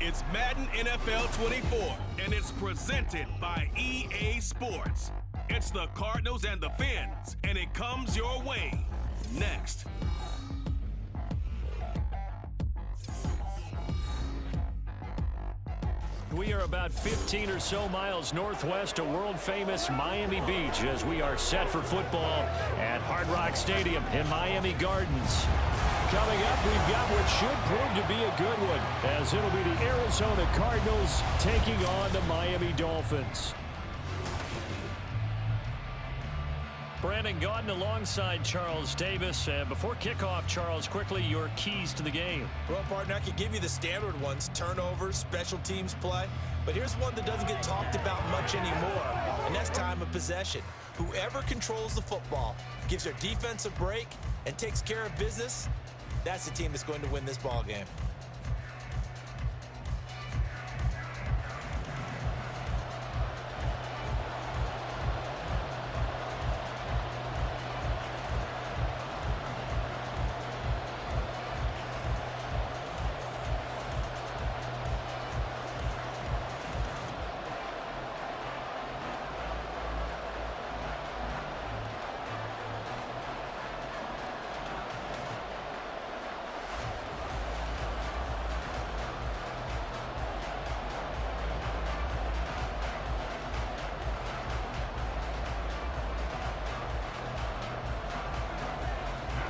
It's Madden NFL 24, and it's presented by EA Sports. It's the Cardinals and the Fins, and it comes your way next. We are about 15 or so miles northwest of world-famous Miami Beach as we are set for football at Hard Rock Stadium in Miami Gardens. Coming up, we've got what should prove to be a good one, as it'll be the Arizona Cardinals taking on the Miami Dolphins. Brandon Gaudin alongside Charles Davis. And before kickoff, Charles, quickly your keys to the game. Well, partner, I could give you the standard ones, turnovers, special teams play. But here's one that doesn't get talked about much anymore, and that's time of possession. Whoever controls the football, gives their defense a break, and takes care of business, that's the team that's going to win this ball game.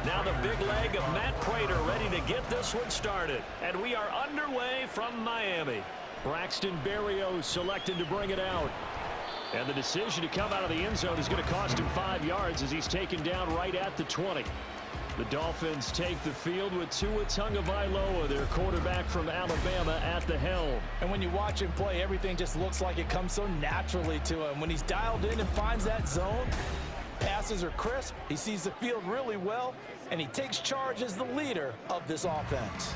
Now the big leg of Matt Prater ready to get this one started. And we are underway from Miami. Braxton Berrios selected to bring it out. And the decision to come out of the end zone is going to cost him 5 yards as he's taken down right at the 20. The Dolphins take the field with Tua Tagovailoa, their quarterback from Alabama, at the helm. And when you watch him play, everything just looks like it comes so naturally to him. When he's dialed in and finds that zone, passes are crisp, he sees the field really well, and he takes charge as the leader of this offense.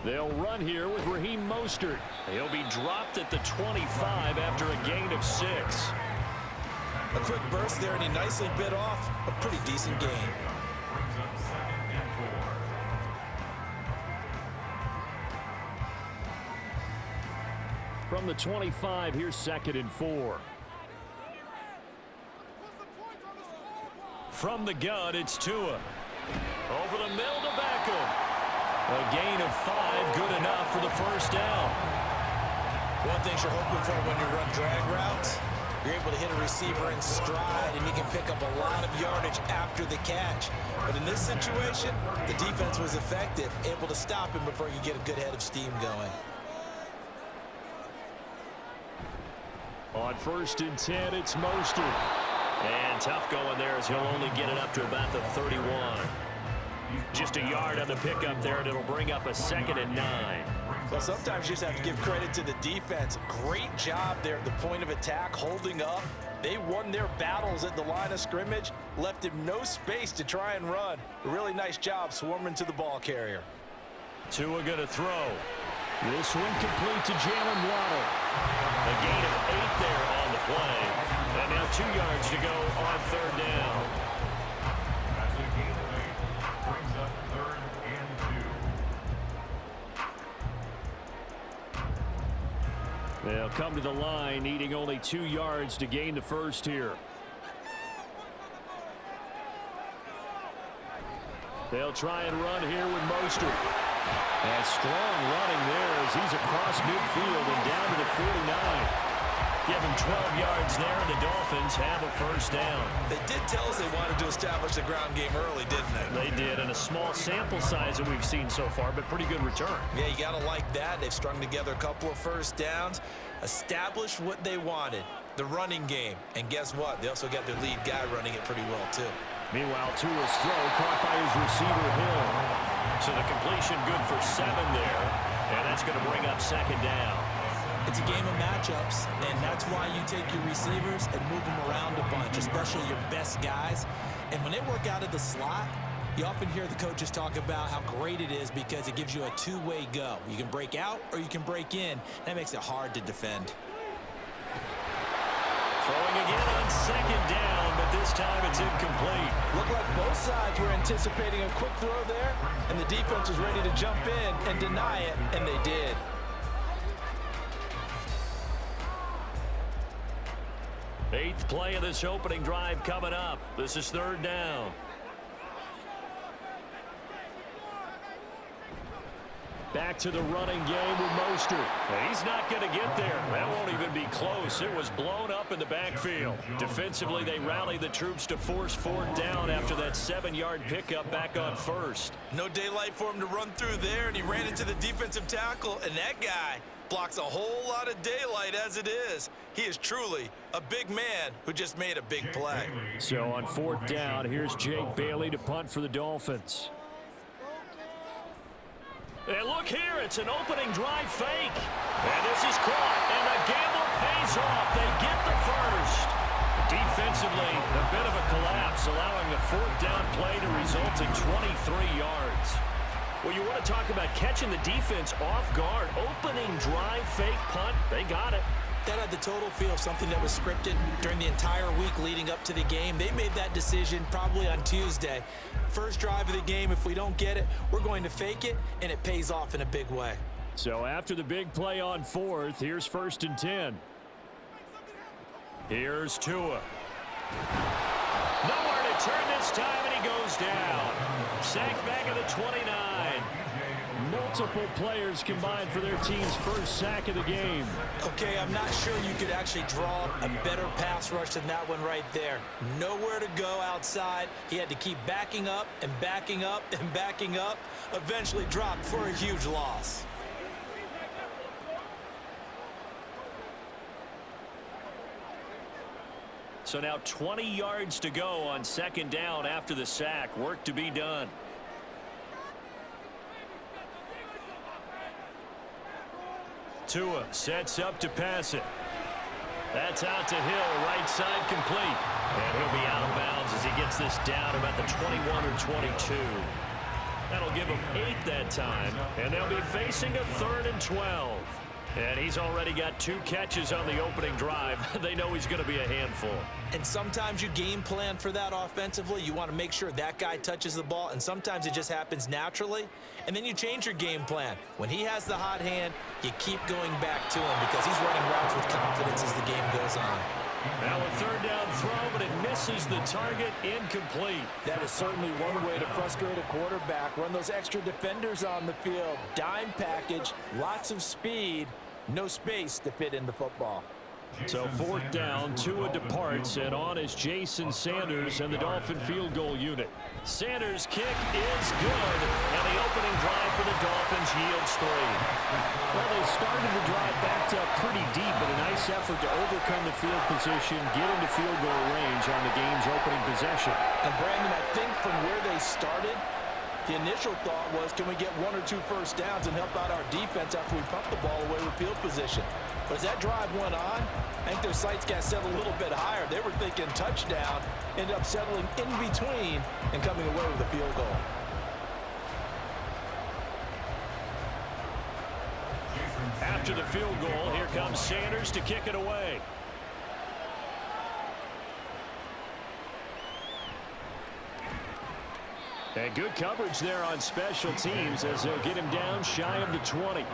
They'll run here with Raheem Mostert. He'll be dropped at the 25 after a gain of 6. A quick burst there, and he nicely bit off a pretty decent gain. From the 25, here's 2nd and 4. From the gun, it's Tua. Over the middle to Beckham. A gain of 5, good enough for the first down. One thing you're hoping for when you run drag routes, you're able to hit a receiver in stride, and he can pick up a lot of yardage after the catch. But in this situation, the defense was effective, able to stop him before he could get a good head of steam going. On 1st and 10, it's Mostert. And tough going there as he'll only get it up to about the 31. Just a yard on the pickup there, and it'll bring up a 2nd and 9. Well, sometimes you just have to give credit to the defense. Great job there at the point of attack, holding up. They won their battles at the line of scrimmage, left him no space to try and run. A really nice job swarming to the ball carrier. Tua going to throw. This one complete to Jalen Waddle. A gain of 8 there on the play. And now 2 yards to go on 3rd down. They'll come to the line, needing only 2 yards to gain the first here. They'll try and run here with Mostert. And strong running there as he's across midfield and down to the 49. Give him 12 yards there, and the Dolphins have a first down. They did tell us they wanted to establish the ground game early, didn't they? They did, and a small sample size that we've seen so far, but pretty good return. Yeah, you got to like that. They've strung together a couple of first downs, established what they wanted, the running game. And guess what? They also got their lead guy running it pretty well, too. Meanwhile, Tua's throw caught by his receiver, Hill. So the completion good for 7 there, and that's going to bring up 2nd down. It's a game of matchups, and that's why you take your receivers and move them around a bunch, especially your best guys. And when they work out of the slot, You often hear the coaches talk about how great it is because it gives you a two-way go. You can break out or you can break in. That makes it hard to defend. Throwing again on second down, but this time it's incomplete. Looked like both sides were anticipating a quick throw there, and the defense was ready to jump in and deny it, and they did. Eighth play of this opening drive coming up. This is third down. Back to the running game with Mostert. He's not going to get there. That won't even be close. It was blown up in the backfield. Defensively, they rally the troops to force fourth down after that 7-yard pickup back on first. No daylight for him to run through there, and he ran into the defensive tackle, and that guy blocks a whole lot of daylight as it is. He is truly a big man who just made a big play. So on fourth down, here's Jake Bailey to punt for the Dolphins. And look here, it's an opening drive fake. And this is caught, and the gamble pays off. They get the first. Defensively, a bit of a collapse, allowing the fourth down play to result in 23 yards. Well, you want to talk about catching the defense off guard. Opening drive fake punt, they got it. That had the total feel of something that was scripted during the entire week leading up to the game. They made that decision probably on Tuesday. First drive of the game, if we don't get it, we're going to fake it, and it pays off in a big way. So after the big play on fourth, here's 1st and 10. Here's Tua. Nowhere to turn this time, and he goes down. Sacked back at the 29. Multiple players combined for their team's first sack of the game. Okay, I'm not sure you could actually draw a better pass rush than that one right there. Nowhere to go outside. He had to keep backing up and backing up and backing up. Eventually dropped for a huge loss. So now 20 yards to go on second down after the sack. Work to be done. Tua sets up to pass it. That's out to Hill, right side complete. And he'll be out of bounds as he gets this down about the 21 or 22. That'll give him 8 that time, and they'll be facing a 3rd and 12. And he's already got 2 catches on the opening drive. They know he's going to be a handful. And sometimes you game plan for that offensively. You want to make sure that guy touches the ball, and sometimes it just happens naturally. And then you change your game plan. When he has the hot hand, you keep going back to him because he's running routes with confidence as the game goes on. Now a 3rd down throw, but it misses the target, incomplete. That is certainly one way to frustrate a quarterback. Run those extra defenders on the field. Dime package, lots of speed, no space to fit in the football. So 4th down, Tua departs, and on is Jason Sanders and the Dolphin field goal unit. Sanders' kick is good, and the opening drive for the Dolphins yields 3. Well, they started the drive backed up pretty deep, but a nice effort to overcome the field position, get into field goal range on the game's opening possession. And Brandon, I think from where they started, the initial thought was, can we get 1 or 2 first downs and help out our defense after we pump the ball away with field position? But as that drive went on, I think their sights got set a little bit higher. They were thinking touchdown, ended up settling in between and coming away with a field goal. After the field goal, here comes Sanders to kick it away. And good coverage there on special teams as they'll get him down shy of the 20.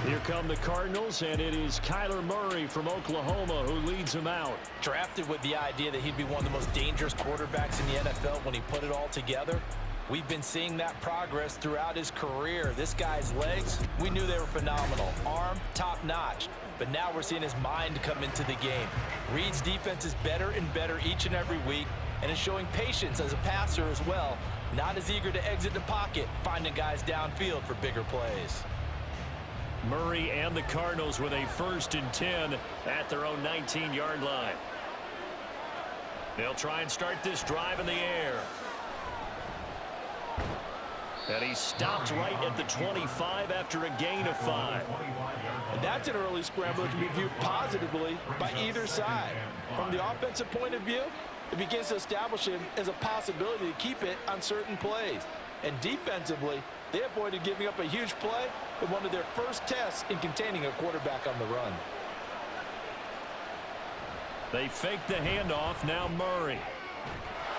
Here come the Cardinals, and it is Kyler Murray from Oklahoma who leads them out. Drafted with the idea that he'd be one of the most dangerous quarterbacks in the NFL when he put it all together. We've been seeing that progress throughout his career. This guy's legs, we knew they were phenomenal. Arm, top-notch. But now we're seeing his mind come into the game. Reed's defense is better and better each and every week, and is showing patience as a passer as well. Not as eager to exit the pocket, finding guys downfield for bigger plays. Murray and the Cardinals with a 1st and 10 at their own 19-yard line. They'll try and start this drive in the air. And he stopped right at the 25 after a gain of 5. And that's an early scramble that can be viewed positively by either side. From the offensive point of view, it begins to establish him as a possibility to keep it on certain plays. And defensively, they avoided giving up a huge play with one of their first tests in containing a quarterback on the run. They fake the handoff. Now Murray.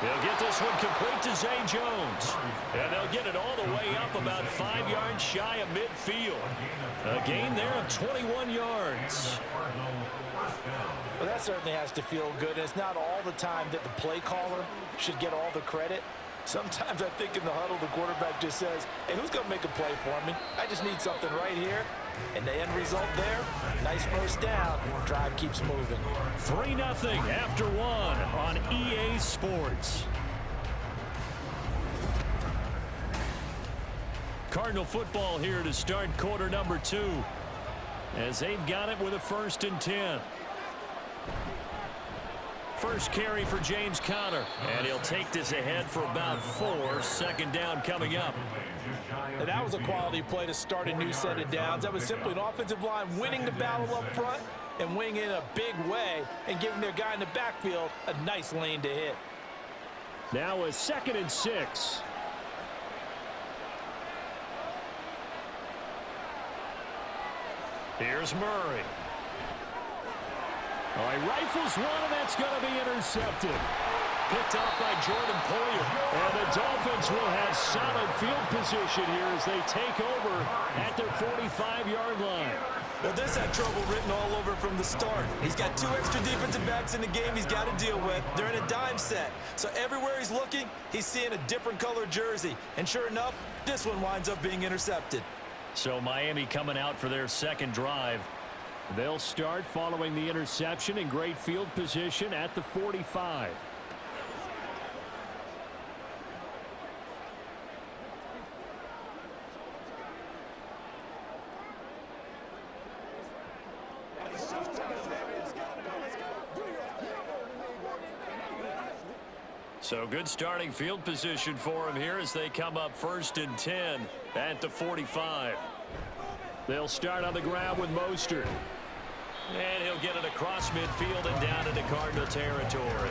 He'll get this one complete to Zay Jones. And they'll get it all the way up about 5 yards shy of midfield. A gain there of 21 yards. Well, that certainly has to feel good. It's not all the time that the play caller should get all the credit. Sometimes I think in the huddle, the quarterback just says, hey, who's going to make a play for me? I just need something right here. And the end result there, nice first down. Drive keeps moving. 3-0 after 1 on EA Sports. Cardinal football here to start quarter number 2. As they've got it with a 1st and 10. First carry for James Conner. And he'll take this ahead for about 4. 2nd down coming up. And that was a quality play to start a new set of downs. That was simply an offensive line winning the battle up front and winning in a big way and giving their guy in the backfield a nice lane to hit. Now a 2nd and 6. Here's Murray. Oh, he rifles one, and that's going to be intercepted. Picked off by Jordan Poyer. And the Dolphins will have solid field position here as they take over at their 45-yard line. Well, this had trouble written all over from the start. He's got 2 extra defensive backs in the game he's got to deal with. They're in a dime set. So everywhere he's looking, he's seeing a different color jersey. And sure enough, this one winds up being intercepted. So Miami coming out for their 2nd drive. They'll start following the interception in great field position at the 45. So good starting field position for him here as they come up 1st and 10 at the 45. They'll start on the ground with Mostert. And he'll get it across midfield and down into Cardinal territory.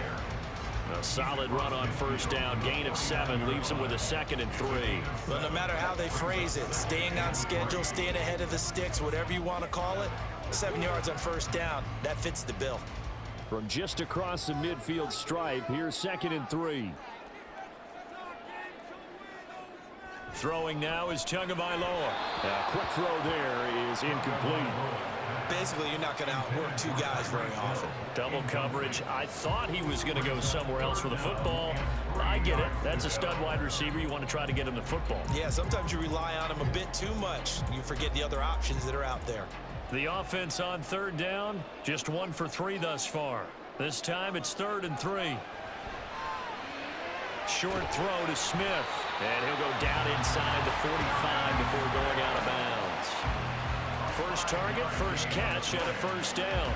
A solid run on 1st down. Gain of 7 leaves him with a 2nd and 3. Well, no matter how they phrase it, staying on schedule, staying ahead of the sticks, whatever you want to call it, 7 yards on 1st down, that fits the bill. From just across the midfield stripe, here's 2nd and 3. Throwing now is Tagovailoa. A quick throw there is incomplete. Basically, you're not going to outwork 2 guys very often. Double coverage. I thought he was going to go somewhere else for the football. I get it. That's a stud wide receiver. You want to try to get him the football. Yeah, sometimes you rely on him a bit too much. You forget the other options that are out there. The offense on 3rd down, just 1 for 3 thus far. This time it's 3rd and 3. Short throw to Smith. And he'll go down inside the 45 before going out of bounds. First target, first catch, and a 1st down.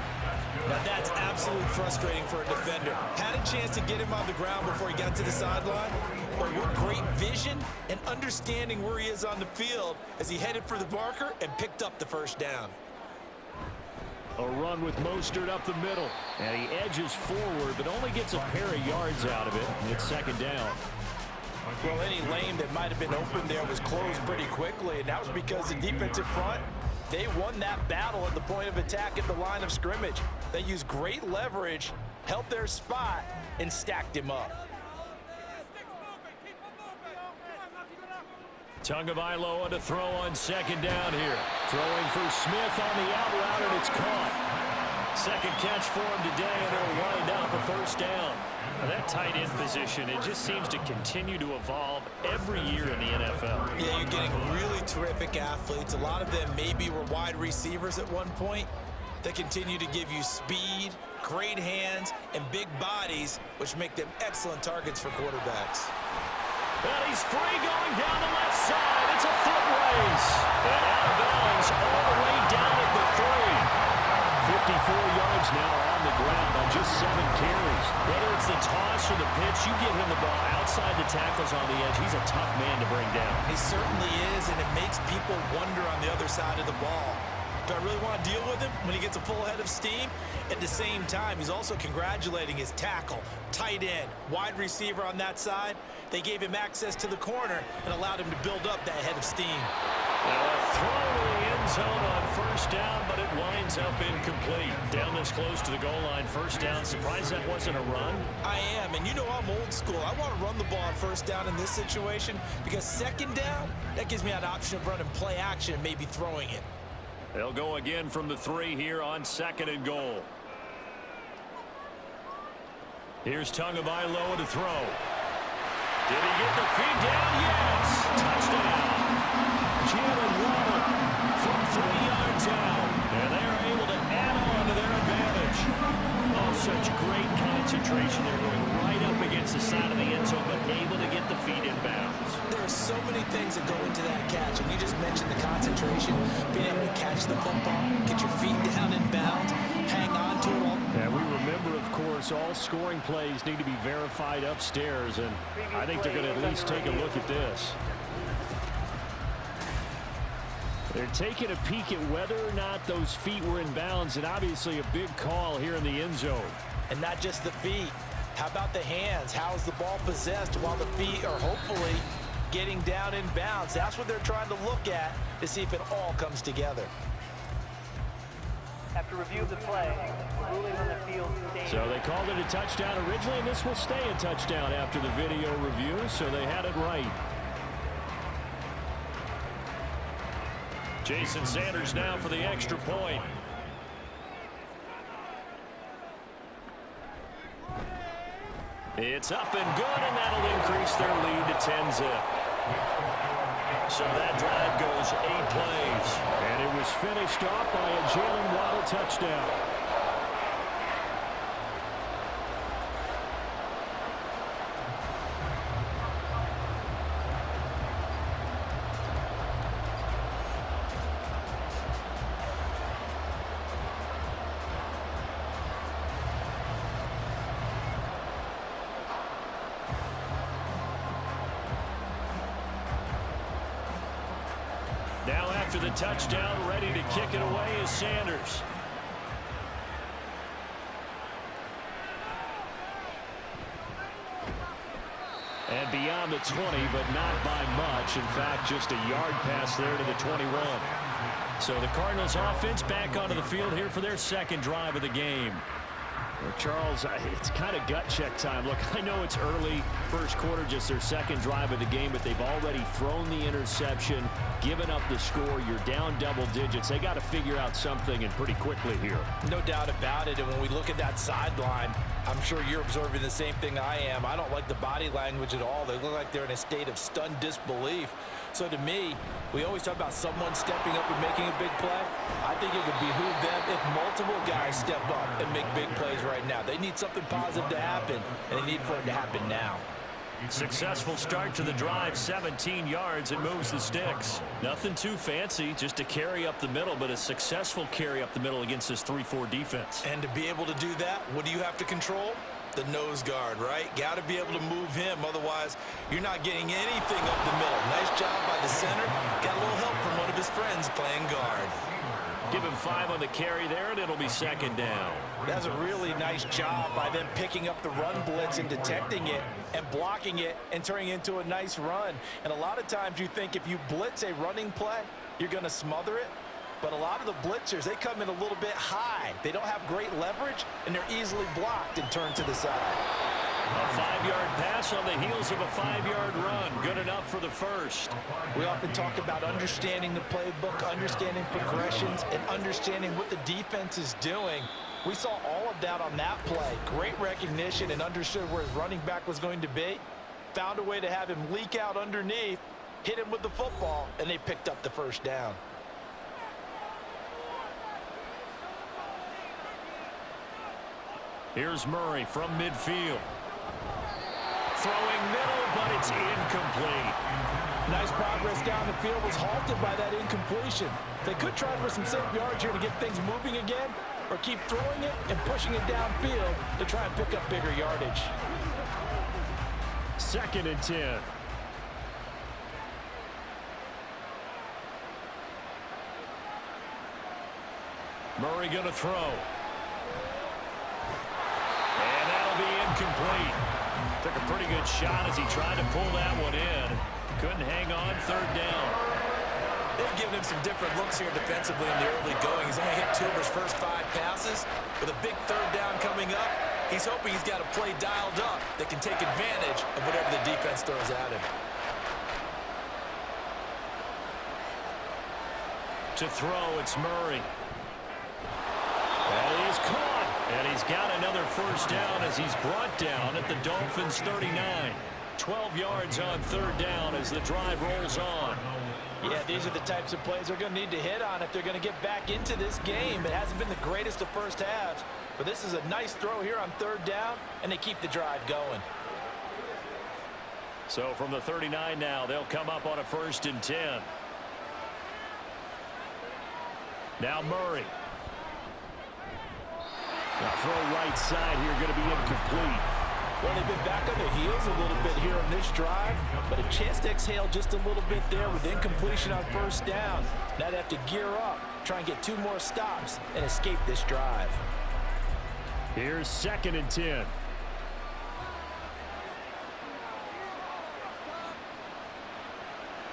Now that's absolutely frustrating for a defender. Had a chance to get him on the ground before he got to the sideline, but with great vision and understanding where he is on the field as he headed for the marker and picked up the 1st down. A run with Mostert up the middle. And he edges forward, but only gets a pair of yards out of it. It's 2nd down. Well, any lane that might have been open there was closed pretty quickly, and that was because the defensive front, they won that battle at the point of attack at the line of scrimmage. They used great leverage, held their spot, and stacked him up. Tagovailoa to throw on 2nd down here. Throwing for Smith on the out route, and it's caught. 2nd catch for him today, and it'll wind up a 1st down. Now that tight end position, it just seems to continue to evolve every year in the NFL. Yeah, you're getting really terrific athletes. A lot of them maybe were wide receivers at one point. They continue to give you speed, great hands, and big bodies, which make them excellent targets for quarterbacks. And he's free going down the left side. It's a foot race. And out of bounds all the way down at the 3. 54 yards now on the ground on just 7 carries. Whether it's the toss or the pitch, you get him the ball outside inside the tackles on the edge, he's a tough man to bring down. He certainly is, and it makes people wonder on the other side of the ball. Do I really want to deal with him when he gets a full head of steam? At the same time, he's also congratulating his tackle, tight end, wide receiver on that side. They gave him access to the corner and allowed him to build up that head of steam. Now a throw to the end zone on first down, but it winds up incomplete. Down this close to the goal line, first down. Surprised that wasn't a run? I am, and you know I'm old school. I want to run the ball on first down in this situation because second down, that gives me an option of running play action and maybe throwing it. They'll go again from the 3 here on second and goal. Here's Tagovailoa to throw. Did he get the feed down? Yes! Touchdown! Jalen Waddle from 3 yards out. And they are able to add on to their advantage. Oh, such great concentration. They're going right up against the side of the end zone, but able to get the feet in bounds. There are so many things that go into that catch, and you just mentioned the concentration, being able to catch the football, get your feet down in bounds, hang on to it all. And we remember, of course, all scoring plays need to be verified upstairs, and I think they're going to at least take a look at this. They're taking a peek at whether or not those feet were in bounds, and obviously a big call here in the end zone. And not just the feet. How about the hands? How's the ball possessed while the feet are hopefully getting down in bounds? That's what they're trying to look at to see if it all comes together. After review of the play, ruling on the field stands. So they called it a touchdown originally, and this will stay a touchdown after the video review, so they had it right. Jason Sanders now for the extra point. It's up and good, and that'll increase their lead to 10-zip. So that drive goes 8 plays. And it was finished off by a Jalen Waddle touchdown. Now after the touchdown, ready to kick it away is Sanders. And beyond the 20, but not by much. In fact, just a yard pass there to the 21. So the Cardinals offense back onto the field here for their second drive of the game. Well, Charles, it's kind of gut check time. Look, I know it's early, first quarter, just their second drive of the game, but they've already thrown the interception, given up the score. You're down double digits. They got to figure out something, and pretty quickly here. No doubt about it. And when we look at that sideline, I'm sure you're observing the same thing I am. I don't like the body language at all. They look like they're in a state of stunned disbelief. So to me, we always talk about someone stepping up and making a big play. I think it would behoove them if multiple guys step up and make big plays right now. They need something positive to happen, and they need for it to happen now. Successful start to the drive, 17 yards, and moves the sticks. Nothing too fancy, just a carry up the middle, but a successful carry up the middle against this 3-4 defense. And to be able to do that, what do you have to control? The nose guard, right? Got to be able to move him. Otherwise, you're not getting anything up the middle. Nice job by the center. Got a little help from one of his friends playing guard. Give him 5 on the carry there, and it'll be second down. That's a really nice job by them picking up the run blitz and detecting it and blocking it and turning it into a nice run. And a lot of times you think if you blitz a running play, you're going to smother it. But a lot of the blitzers, they come in a little bit high. They don't have great leverage, and they're easily blocked and turned to the side. A 5-yard pass on the heels of a 5-yard run. Good enough for the first. We often talk about understanding the playbook, understanding progressions, and understanding what the defense is doing. We saw all of that on that play. Great recognition and understood where his running back was going to be. Found a way to have him leak out underneath, hit him with the football, and they picked up the first down. Here's Murray from midfield. Throwing middle, but it's incomplete. Nice progress down the field, was halted by that incompletion. They could try for some safe yards here to get things moving again, or keep throwing it and pushing it downfield to try and pick up bigger yardage. 2nd and 10. Murray going to throw. And that'll be incomplete. Took a pretty good shot as he tried to pull that one in. Couldn't hang on 3rd down. They've given him some different looks here defensively in the early going. He's only hit 2 of his first 5 passes. With a big 3rd down coming up, he's hoping he's got a play dialed up that can take advantage of whatever the defense throws at him. To throw, it's Murray. And he is caught. And he's got another 1st down as he's brought down at the Dolphins' 39. 12 yards on 3rd down as the drive rolls on. Yeah, these are the types of plays they're going to need to hit on if they're going to get back into this game. It hasn't been the greatest of first halves, but this is a nice throw here on 3rd down, and they keep the drive going. So from the 39 now, they'll come up on a 1st and 10. Now Murray. Now throw right side here, going to be incomplete. Well, they've been back on their heels a little bit here on this drive, but a chance to exhale just a little bit there with incompletion on 1st down. Now they have to gear up, try and get 2 more stops, and escape this drive. Here's 2nd and 10.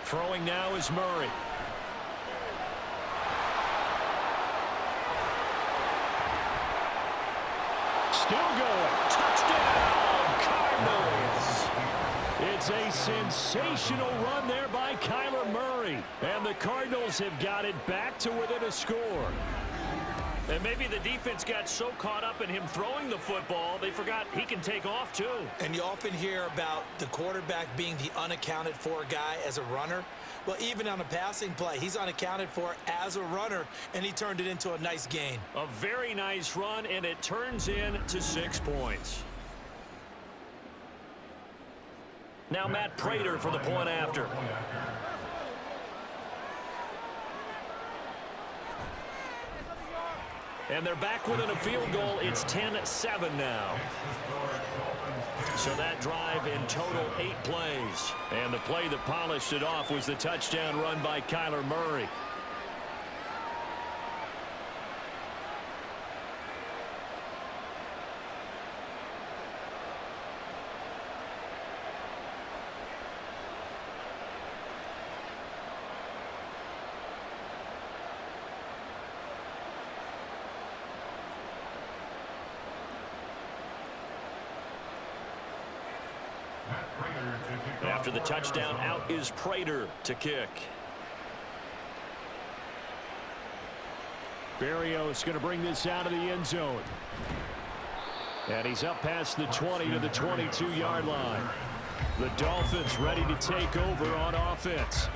Throwing now is Murray. Still going. Touchdown, Cardinals. It's a sensational run there by Kyler Murray. And the Cardinals have got it back to within a score. And maybe the defense got so caught up in him throwing the football, they forgot he can take off too. And you often hear about the quarterback being the unaccounted for guy as a runner. Well, even on a passing play, he's unaccounted for as a runner, and he turned it into a nice gain. A very nice run, and it turns into 6 points. Now Matt Prater for the point after. And they're back within a field goal. It's 10-7 now. So that drive in total 8 plays. And the play that polished it off was the touchdown run by Kyler Murray. After the touchdown, out is Prater to kick. Berrios going to bring this out of the end zone. And he's up past the 20 to the 22-yard line. The Dolphins ready to take over on offense.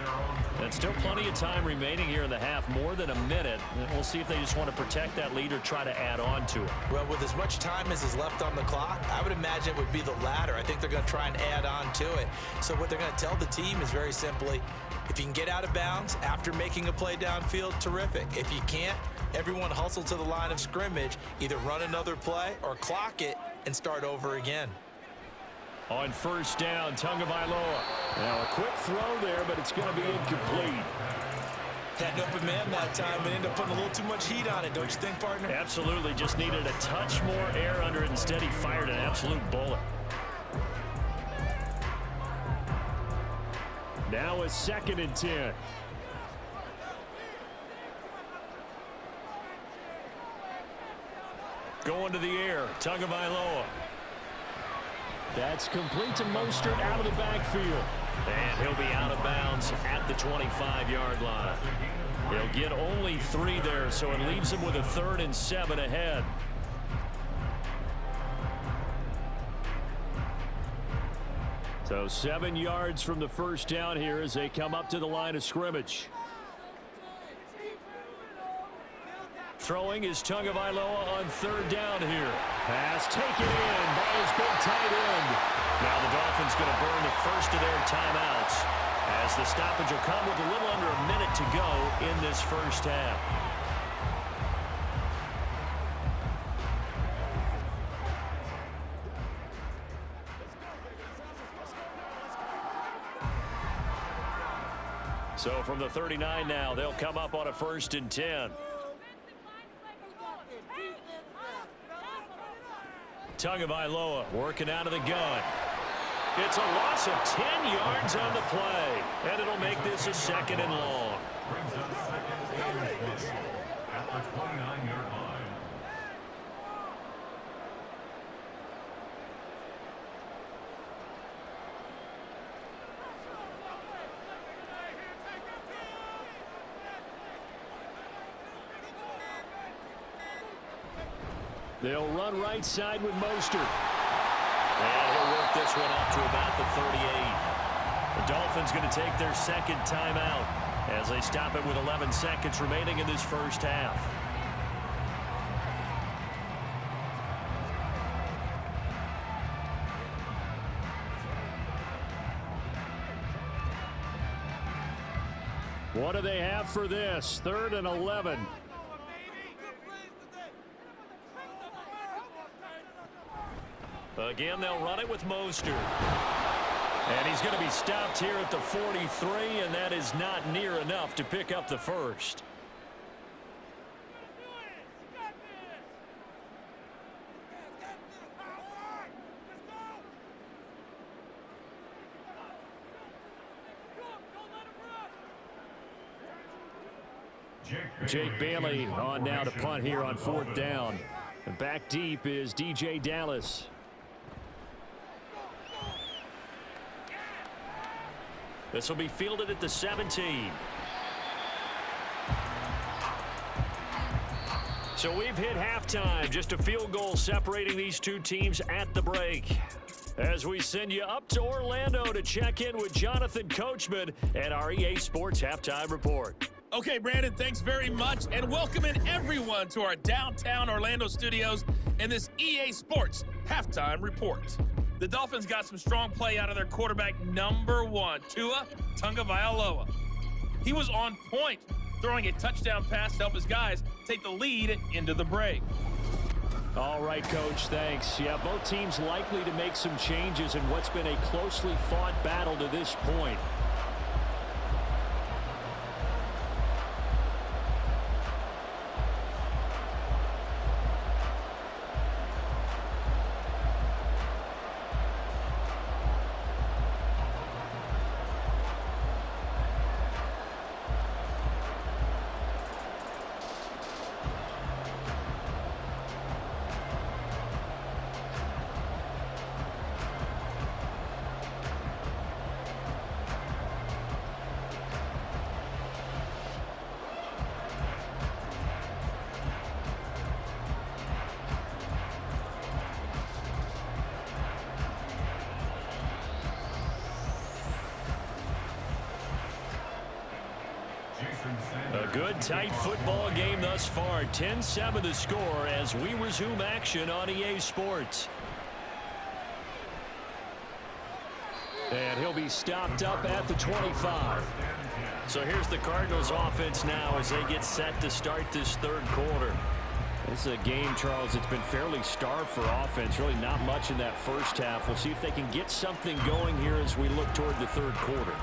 And still plenty of time remaining here in the half, more than a minute. We'll see if they just want to protect that lead or try to add on to it. Well, with as much time as is left on the clock, I would imagine it would be the latter. I think they're going to try and add on to it. So what they're going to tell the team is very simply, if you can get out of bounds after making a play downfield, terrific. If you can't, everyone hustle to the line of scrimmage, either run another play or clock it and start over again. On 1st down, Tagovailoa. Now a quick throw there, but it's going to be incomplete. Had an open man that time and ended up putting a little too much heat on it, don't you think, partner? Absolutely. Just needed a touch more air under it. Instead, he fired an absolute bullet. Now a 2nd and 10. Going to the air, Tagovailoa. That's complete to Mostert out of the backfield. And he'll be out of bounds at the 25-yard line. He'll get only 3 there, so it leaves him with a 3rd and 7 ahead. So 7 yards from the 1st down here as they come up to the line of scrimmage. Throwing is Tagovailoa on 3rd down here. Pass taken in by his big tight end. Now the Dolphins going to burn the first of their timeouts as the stoppage will come with a little under a minute to go in this first half. So from the 39 now, they'll come up on a 1st and 10. Tagovailoa working out of the gun. It's a loss of 10 yards on the play, and it'll make this a 2nd and long. At the 29-yard line. They'll run right side with Mostert. And he'll work this one up to about the 38. The Dolphins going to take their 2nd timeout as they stop it with 11 seconds remaining in this first half. What do they have for this? 3rd and 11. Again, they'll run it with Mostert. And he's going to be stopped here at the 43, and that is not near enough to pick up the 1st. Jake Bailey on now to punt here on 4th down. And back deep is DJ Dallas. This will be fielded at the 17. So we've hit halftime. Just a field goal separating these two teams at the break. As we send you up to Orlando to check in with Jonathan Coachman at our EA Sports Halftime Report. Okay, Brandon, thanks very much, and welcoming everyone to our downtown Orlando studios in this EA Sports Halftime Report. The Dolphins got some strong play out of their quarterback, number 1, Tua Tagovailoa. He was on point, throwing a touchdown pass to help his guys take the lead into the break. All right, Coach, thanks. Yeah, both teams likely to make some changes in what's been a closely fought battle to this point. A good, tight football game thus far. 10-7 the score as we resume action on EA Sports. And he'll be stopped up at the 25. So here's the Cardinals offense now as they get set to start this 3rd quarter. This is a game, Charles, it's been fairly starved for offense. Really not much in that first half. We'll see if they can get something going here as we look toward the 3rd quarter.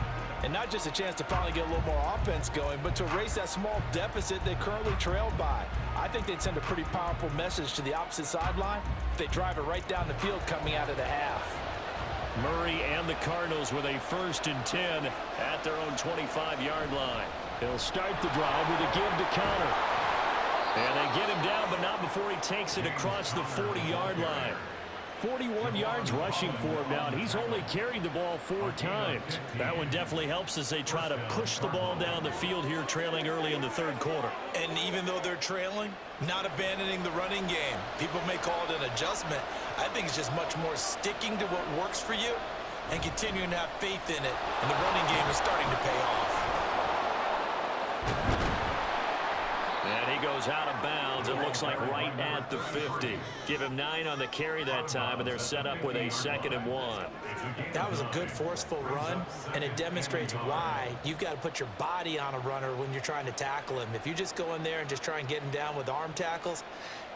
And not just a chance to finally get a little more offense going, but to erase that small deficit they currently trailed by. I think they'd send a pretty powerful message to the opposite sideline if they drive it right down the field coming out of the half. Murray and the Cardinals with a 1st and 10 at their own 25-yard line. They'll start the drive with a give to Connor. And they get him down, but not before he takes it across the 40-yard line. 41 yards rushing for him now, and he's only carried the ball 4 times. That one definitely helps as they try to push the ball down the field here, trailing early in the 3rd quarter. And even though they're trailing, not abandoning the running game. People may call it an adjustment. I think it's just much more sticking to what works for you and continuing to have faith in it. And the running game is starting to pay off. And he goes out of bounds. It looks like right at the 50. Give him 9 on the carry that time, and they're set up with a 2nd and 1. That was a good, forceful run, and it demonstrates why you've got to put your body on a runner when you're trying to tackle him. If you just go in there and just try and get him down with arm tackles,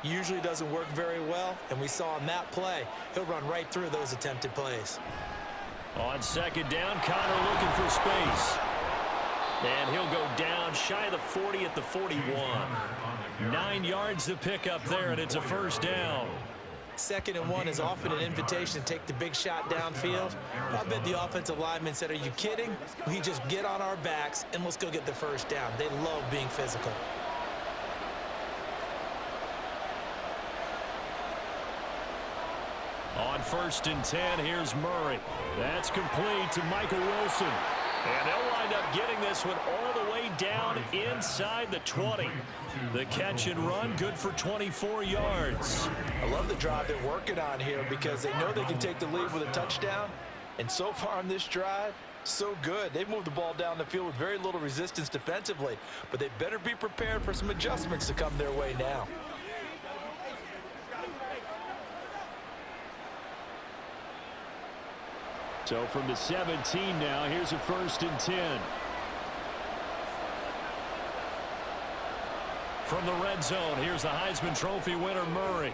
usually doesn't work very well, and we saw in that play, he'll run right through those attempted plays. On 2nd down, Connor looking for space. And he'll go down shy of the 40 at the 41. 9 yards to pick up there, and it's a first down. 2nd and 1 is often an invitation to take the big shot downfield. I bet the offensive lineman said, are you kidding? We just get on our backs and let's go get the first down. They love being physical. On 1st and 10, here's Murray. That's complete to Michael Wilson. And they'll wind up getting this one all the way down inside the 20. The catch and run, good for 24 yards. I love the drive they're working on here because they know they can take the lead with a touchdown. And so far on this drive, so good. They've moved the ball down the field with very little resistance defensively. But they better be prepared for some adjustments to come their way now. So from the 17 now, here's a 1st and 10. From the red zone, here's the Heisman Trophy winner, Murray.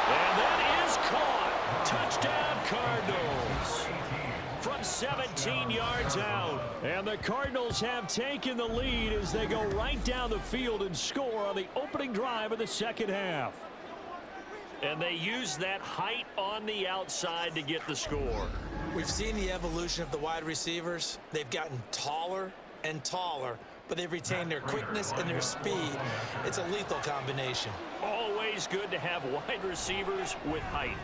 And that is caught. Touchdown, Cardinals. From 17 yards out. And the Cardinals have taken the lead as they go right down the field and score on the opening drive of the second half. And they use that height on the outside to get the score. We've seen the evolution of the wide receivers. They've gotten taller and taller, but they've retained their quickness and their speed. It's a lethal combination. Always good to have wide receivers with height.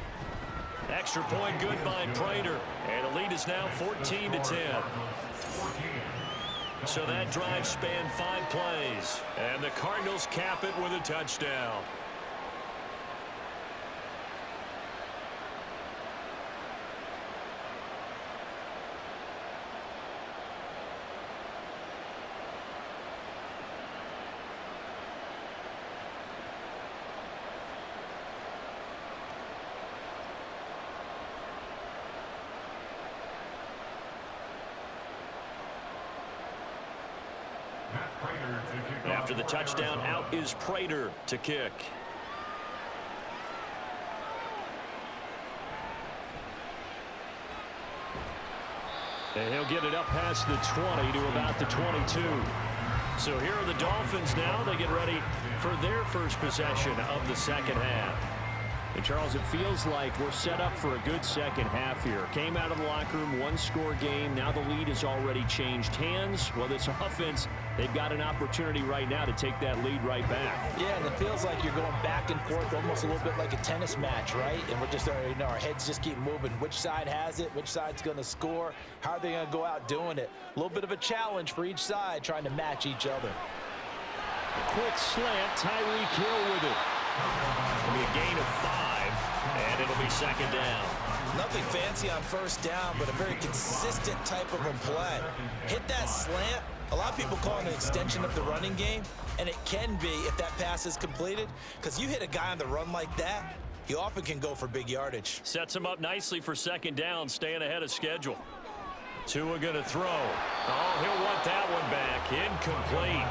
Extra point good by Prater. And the lead is now 14-10. So that drive spanned 5 plays. And the Cardinals cap it with a touchdown. After the touchdown, out is Prater to kick. And he'll get it up past the 20 to about the 22. So here are the Dolphins now. They get ready for their first possession of the second half. And Charles, it feels like we're set up for a good second half here. Came out of the locker room, 1-score game. Now the lead has already changed hands. Well, this offense, they've got an opportunity right now to take that lead right back. Yeah, and it feels like you're going back and forth, almost a little bit like a tennis match, right? And we're just, our heads just keep moving. Which side has it? Which side's going to score? How are they going to go out doing it? A little bit of a challenge for each side, trying to match each other. Quick slant, Tyreek Hill with it. It'll be a gain of 5, and it'll be second down. Nothing fancy on first down, but a very consistent type of a play. Hit that slant. A lot of people call it an extension of the running game, and it can be if that pass is completed, because you hit a guy on the run like that, you often can go for big yardage. Sets him up nicely for second down, staying ahead of schedule. Tua going to throw. Oh, he'll want that one back. Incomplete.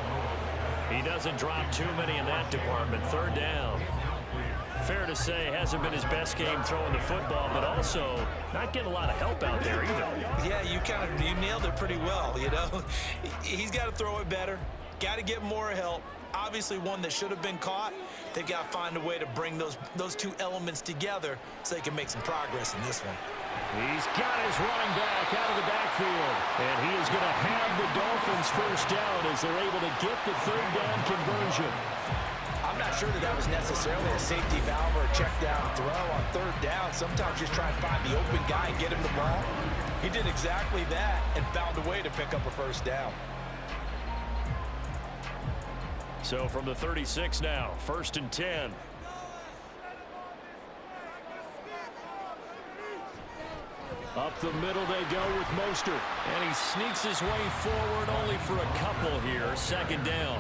He doesn't drop too many in that department. Third down. Fair to say, hasn't been his best game throwing the football, but also not getting a lot of help out there either. Yeah, you nailed it pretty well, you know. He's got to throw it better. Got to get more help. Obviously one that should have been caught. They've got to find a way to bring those two elements together so they can make some progress in this one. He's got his running back out of the backfield. And he is going to have the Dolphins first down as they're able to get the third down conversion. I'm not sure that was necessarily a safety valve or a check down throw on third down. Sometimes just try and find the open guy and get him the ball. He did exactly that and found a way to pick up a first down. So from the 36 now, 1st and 10. Up the middle they go with Mostert. And he sneaks his way forward only for a couple here. Second down.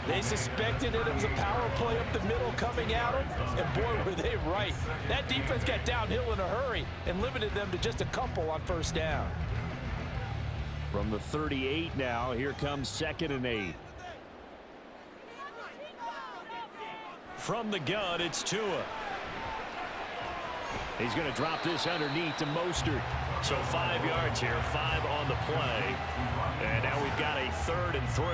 They suspected it was a power play up the middle coming at them, and boy, were they right. That defense got downhill in a hurry and limited them to just a couple on first down. From the 38 now, here comes 2nd and 8. From the gun, it's Tua. He's going to drop this underneath to Mostert. So 5 yards here, 5 on the play. And now we've got a 3rd and 3.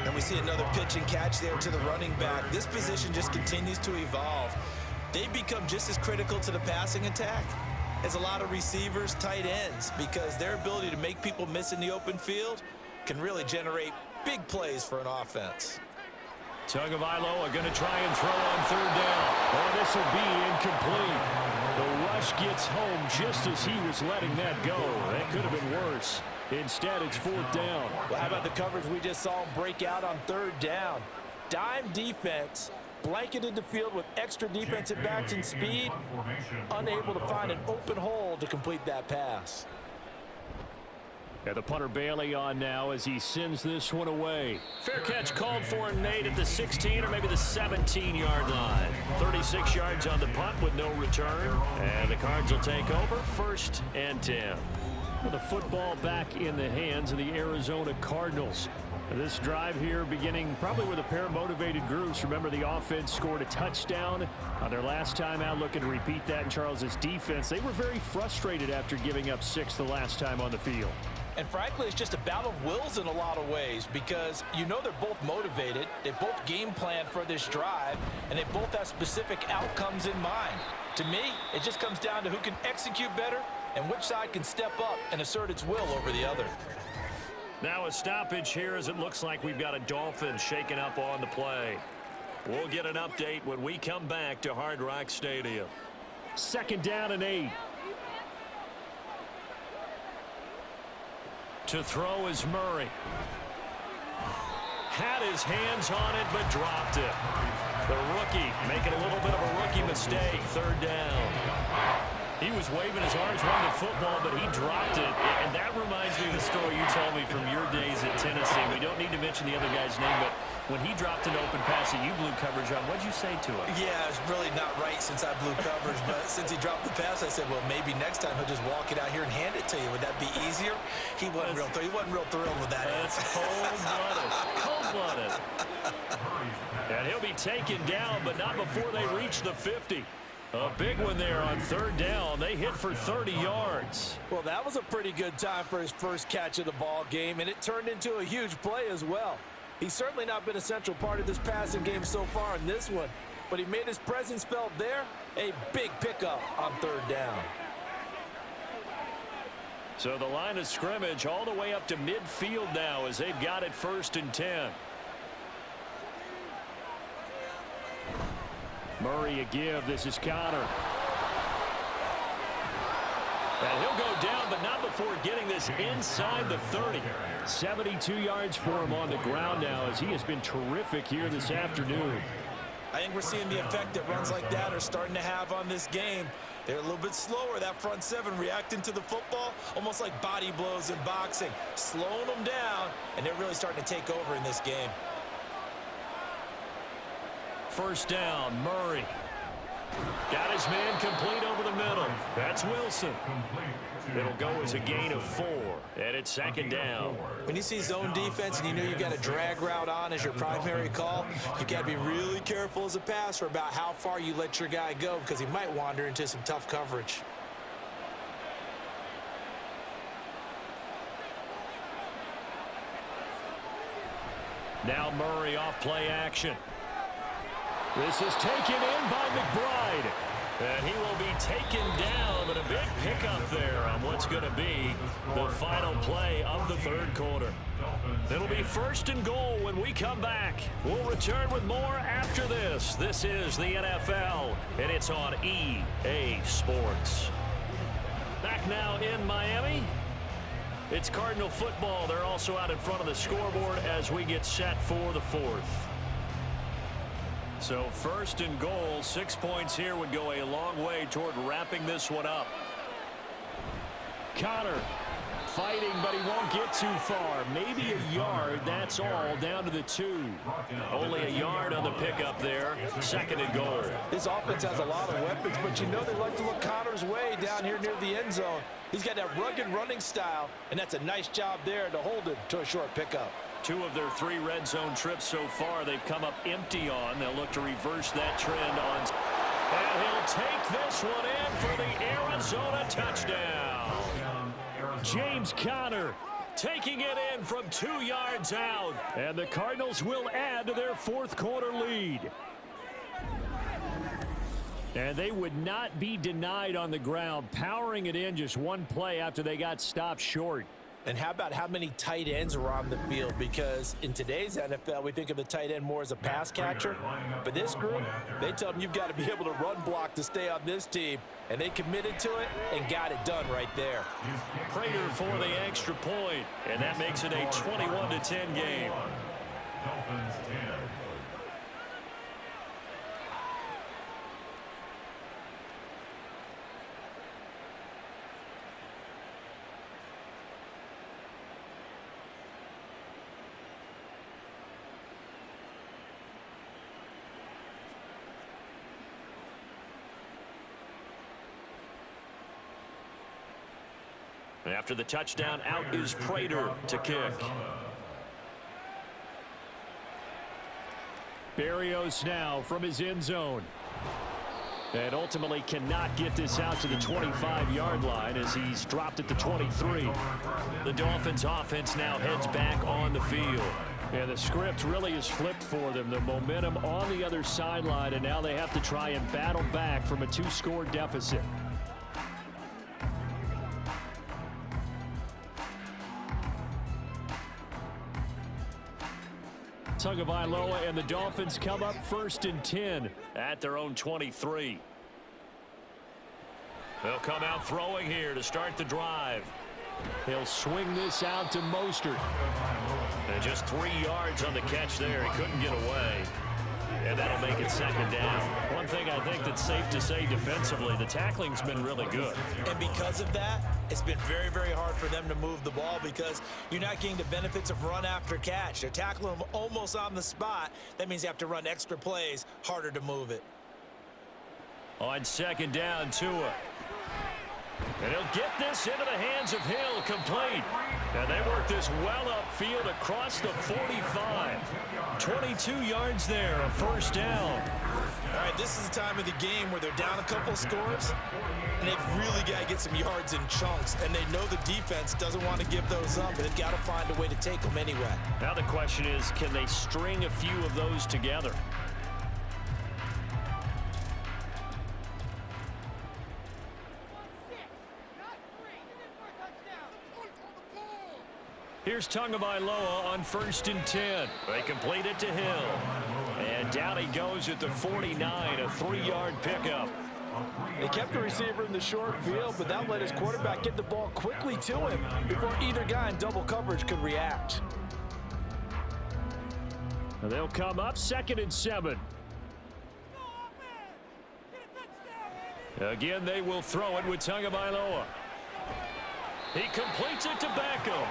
And we see another pitch and catch there to the running back. This position just continues to evolve. They become just as critical to the passing attack as a lot of receivers, tight ends, because their ability to make people miss in the open field can really generate big plays for an offense. Tagovailoa going to try and throw on 3rd down. Oh, this will be incomplete. The rush gets home just as he was letting that go. That could have been worse. Instead, it's 4th down. Well, how about the coverage we just saw him break out on 3rd down? Dime defense, blanketed the field with extra defensive backs and speed, unable to find an open hole to complete that pass. And the punter Bailey on now as he sends this one away. Fair catch called for Nate at the 16 or maybe the 17-yard line. 36 yards on the punt with no return. And the Cards will take over 1st and 10. With the football back in the hands of the Arizona Cardinals. This drive here beginning probably with a pair of motivated groups. Remember, the offense scored a touchdown on their last time out, looking to repeat that in Charles's defense. They were very frustrated after giving up 6 the last time on the field. And frankly, it's just a battle of wills in a lot of ways, because you know they're both motivated, they both game plan for this drive, and they both have specific outcomes in mind. To me, it just comes down to who can execute better and which side can step up and assert its will over the other. Now a stoppage here as it looks like we've got a Dolphins shaking up on the play. We'll get an update when we come back to Hard Rock Stadium. 2nd down and 8. To throw is Murray. Had his hands on it, but dropped it. The rookie making a little bit of a rookie mistake. 3rd down. He was waving his arms around the football, but he dropped it. And that reminds me of the story you told me from your days at Tennessee. We don't need to mention the other guy's name, but when he dropped an open pass that you blew coverage on, what'd you say to him? Yeah, it's really not right since I blew coverage, but since he dropped the pass, I said, well, maybe next time he'll just walk it out here and hand it to you. Would that be easier? He wasn't real thrilled with that. That's cold-blooded. Cold-blooded. And he'll be taken down, but not before they reach the 50. A big one there on 3rd down. They hit for 30 yards. Well, that was a pretty good time for his first catch of the ball game, and it turned into a huge play as well. He's certainly not been a central part of this passing game so far in this one, but he made his presence felt there. A big pickup on 3rd down. So the line of scrimmage all the way up to midfield now as they've got it 1st and 10. Murray a give. This is Connor. And he'll go down, but not before getting this inside the 30. 72 yards for him on the ground now as he has been terrific here this afternoon. I think we're seeing the effect that runs like that are starting to have on this game. They're a little bit slower, that front 7 reacting to the football, almost like body blows in boxing, slowing them down, and they're really starting to take over in this game. 1st down, Murray. Got his man complete over the middle. That's Wilson. It'll go as a gain of 4, and it's 2nd down. When you see zone defense and you know you've got a drag route on as your primary call, you got to be really careful as a passer about how far you let your guy go, because he might wander into some tough coverage. Now Murray off play action. This is taken in by McBride. And he will be taken down, but a big pickup there on what's going to be the final play of the 3rd quarter. It'll be 1st and goal when we come back. We'll return with more after this. This is the NFL, and it's on EA Sports. Back now in Miami. It's Cardinal football. They're also out in front of the scoreboard as we get set for the 4th. So 1st and goal, 6 points here would go a long way toward wrapping this one up. Connor fighting, but he won't get too far. Maybe a yard, that's all, down to the 2. Only a yard on the pickup there. 2nd and goal. This offense has a lot of weapons, but you know they like to look Connor's way down here near the end zone. He's got that rugged running style, and that's a nice job there to hold him to a short pickup. 2 of their 3 red zone trips so far they've come up empty on. They'll look to reverse that trend on. And he'll take this one in for the Arizona touchdown. James Conner taking it in from 2 yards out. And the Cardinals will add to their fourth quarter lead. And they would not be denied on the ground, powering it in just one play after they got stopped short. And how about how many tight ends are on the field? Because in today's NFL, we think of the tight end more as a pass catcher. But this group, they tell them you've got to be able to run block to stay on this team. And they committed to it and got it done right there. Prater for the extra point, and that makes it a 21-10 game. Dolphins 10. After the touchdown, out is Prater to kick. Berrios now from his end zone. And ultimately cannot get this out to the 25-yard line as he's dropped at the 23. The Dolphins offense now heads back on the field. And the script really is flipped for them. The momentum on the other sideline, and now they have to try and battle back from a 2-score deficit. Tagovailoa and the Dolphins come up 1st and 10 at their own 23. They'll come out throwing here to start the drive. He'll swing this out to Mostert. And just 3 yards on the catch there. He couldn't get away. And that'll make it 2nd down. One thing I think that's safe to say defensively, the tackling's been really good. And because of that, it's been very, very hard for them to move the ball because you're not getting the benefits of run after catch. They're tackling them almost on the spot. That means you have to run extra plays, harder to move it. On 2nd down, Tua. And he'll get this into the hands of Hill, complete. And they work this well upfield across the 45. 22 yards there, a 1st down. All right, this is the time of the game where they're down a couple of scores, and they've really got to get some yards in chunks, and they know the defense doesn't want to give those up, but they've got to find a way to take them anyway. Now the question is, can they string a few of those together? Here's Tagovailoa on 1st and 10. They complete it to Hill. And down he goes at the 49, a 3-yard pickup. They kept the receiver in the short field, but that let his quarterback get the ball quickly to him before either guy in double coverage could react. They'll come up 2nd and 7. Again, they will throw it with Tagovailoa. He completes it to Beckham.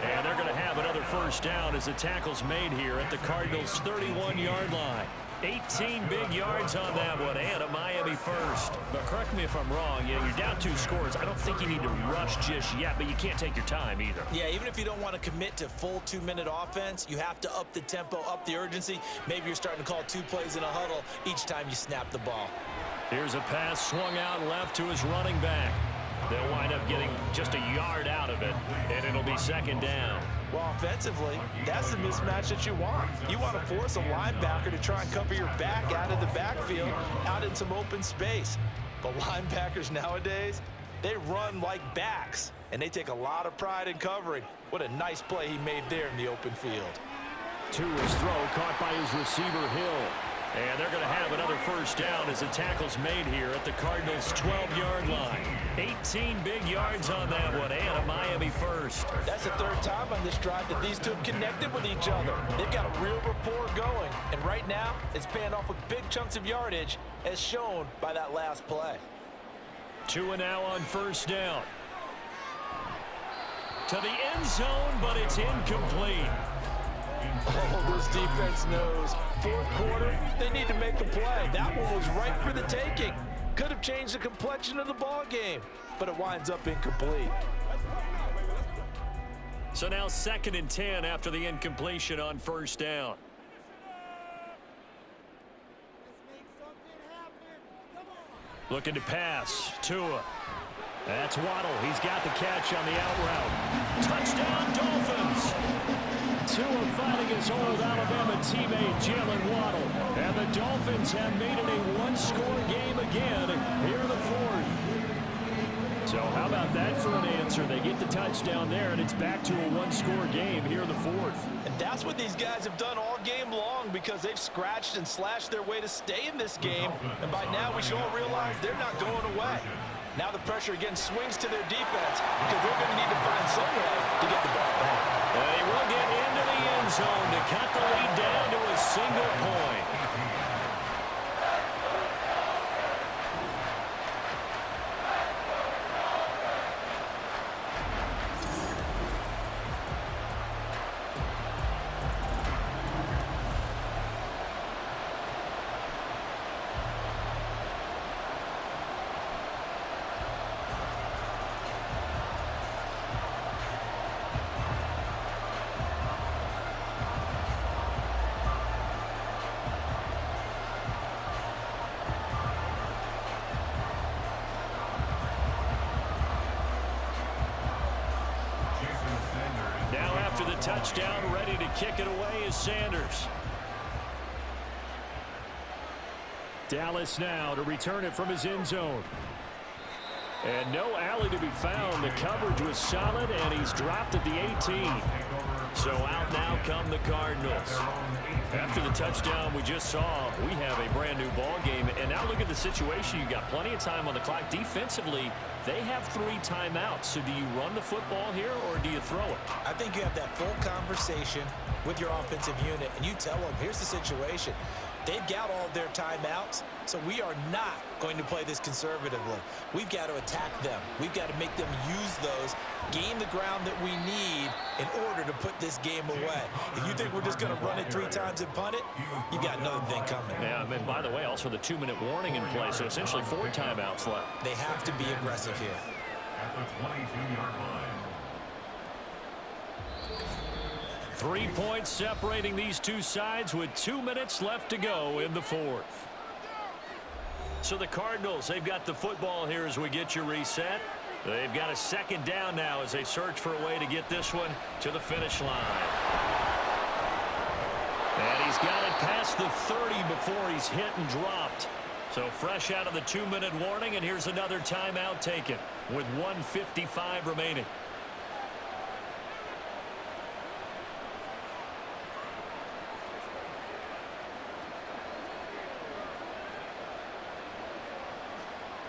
And they're going to have another 1st down as the tackle's made here at the Cardinals' 31-yard line. 18 big yards on that one, and a Miami 1st. But correct me if I'm wrong, you're down 2 scores. I don't think you need to rush just yet, but you can't take your time either. Yeah, even if you don't want to commit to full 2-minute offense, you have to up the tempo, up the urgency. Maybe you're starting to call 2 plays in a huddle each time you snap the ball. Here's a pass swung out left to his running back. They'll wind up getting just a yard out of it, and it'll be 2nd down. Well, offensively, that's the mismatch that you want. You want to force a linebacker to try and cover your back out of the backfield, out in some open space. But linebackers nowadays, they run like backs, and they take a lot of pride in covering. What a nice play he made there in the open field. To his throw, caught by his receiver, Hill. And they're going to have another 1st down as the tackle's made here at the Cardinals' 12-yard line. 18 big yards on that one, and a Miami 1st. That's the 3rd time on this drive that these two have connected with each other. They've got a real rapport going, and right now it's paying off with big chunks of yardage, as shown by that last play. Tua now on 1st down. To the end zone, but it's incomplete. Oh, this defense knows. 4th quarter, they need to make a play. That one was right for the taking. Could have changed the complexion of the ball game, but it winds up incomplete. So now 2nd and 10 after the incompletion on 1st down. Looking to pass. Tua. That's Waddle. He's got the catch on the out route. Touchdown, Dolphins. Tua fighting his old Alabama teammate, Jalen Waddle. And the Dolphins have made it a one-score game again here in the fourth. So how about that for an answer? They get the touchdown there, and it's back to a one-score game here in the fourth. And that's what these guys have done all game long because they've scratched and slashed their way to stay in this game. And by now, we should all realize they're not going away. Now the pressure again swings to their defense because they're going to need to find some way to get the ball back. They will get into the end zone to cut the lead down to a single point. Touchdown, ready to kick it away is Sanders. Dallas now to return it from his end zone. And no alley to be found. The coverage was solid, and he's dropped at the 18. So out now come the Cardinals. After the touchdown we just saw, we have a brand new ball game. And now look at the situation. You got plenty of time on the clock. Defensively, they have 3 timeouts. So do you run the football here or do you throw it? I think you have that full conversation with your offensive unit, and you tell them, here's the situation. They've got all of their timeouts, so we are not going to play this conservatively. We've got to attack them. We've got to make them use those, gain the ground that we need in order to put this game away. If you think we're just going to run it 3 times and punt it, you've got another thing coming. Yeah, and by the way, also the 2-minute warning in play, so essentially 4 timeouts left. They have to be aggressive here. At the 22-yard line. 3 points separating these two sides with 2 minutes left to go in the fourth. So the Cardinals, they've got the football here as we get you reset. They've got a second down now as they search for a way to get this one to the finish line. And he's got it past the 30 before he's hit and dropped. So fresh out of the 2-minute warning, and here's another timeout taken with 1:55 remaining.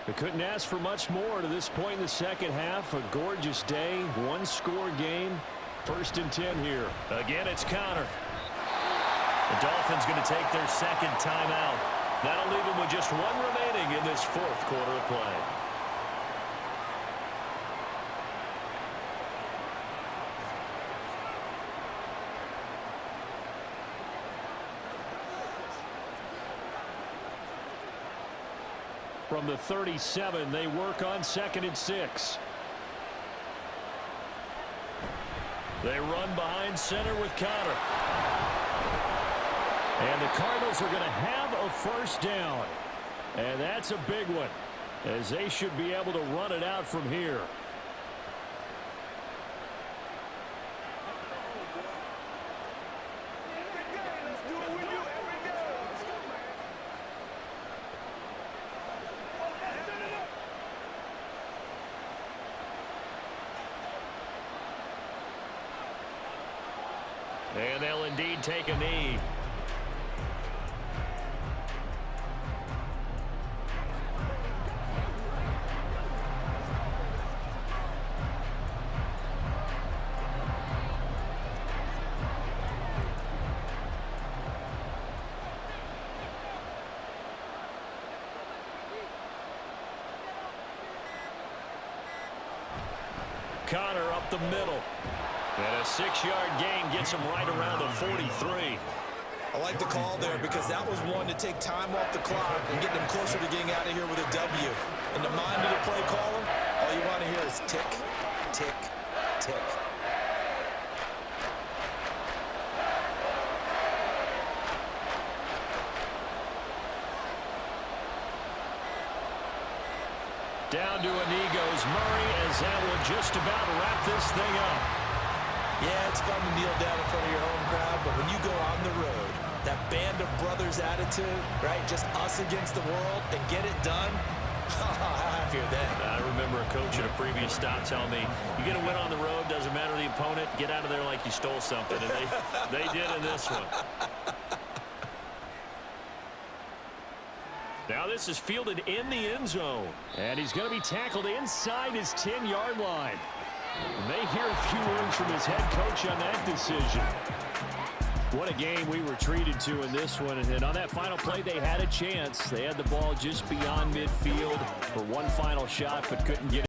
They couldn't ask for much more to this point in the second half. A gorgeous day, one-score game. 1st and 10 here. Again, it's Connor. The Dolphins going to take their second timeout. That'll leave them with just 1 remaining in this 4th quarter of play. From the 37, they work on 2nd and 6. They run behind center with Connor. And the Cardinals are going to have a 1st down. And that's a big one, as they should be able to run it out from here. And they'll indeed take a knee. Connor up the middle. And a 6-yard gain gets him right around the 43. I like the call there because that was one to take time off the clock and get them closer to getting out of here with a W. In the mind of the play caller, all you want to hear is tick, tick, tick. Murray, as that will just about wrap this thing up. Yeah, it's fun to kneel down in front of your home crowd, but when you go on the road, that band of brothers attitude, right? Just us against the world and get it done. How happy are they? I remember a coach at a previous stop telling me, you get a win on the road, doesn't matter the opponent, get out of there like you stole something. And they did in this one. Now this is fielded in the end zone. And he's going to be tackled inside his 10-yard line. And they hear a few words from his head coach on that decision. What a game we were treated to in this one. And on that final play, they had a chance. They had the ball just beyond midfield for one final shot, but couldn't get it.